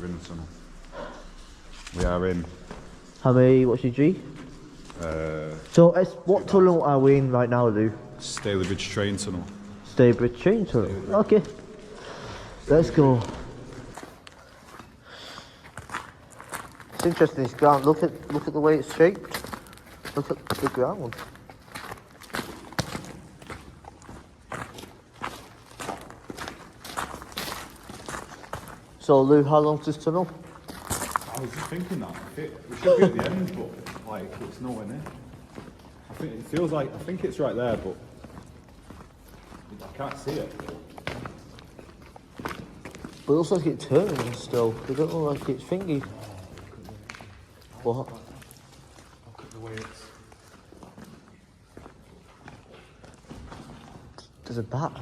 We're in the tunnel. We are in. How many, what's your G? So, what tunnel are we in right now, Lou? Stalybridge train tunnel. Stalybridge train tunnel. Okay. Let's go. It's interesting, this ground. Look at the way it's shaped. Look at the ground. So, Lou, how long's this tunnel? I was just thinking that. We should be at the end, but like it's nowhere near. I think it feels like, I think it's right there, but I can't see it. But it looks like it's turning still. It don't look like it's thingy. What? Look at the way it's... There's a bat.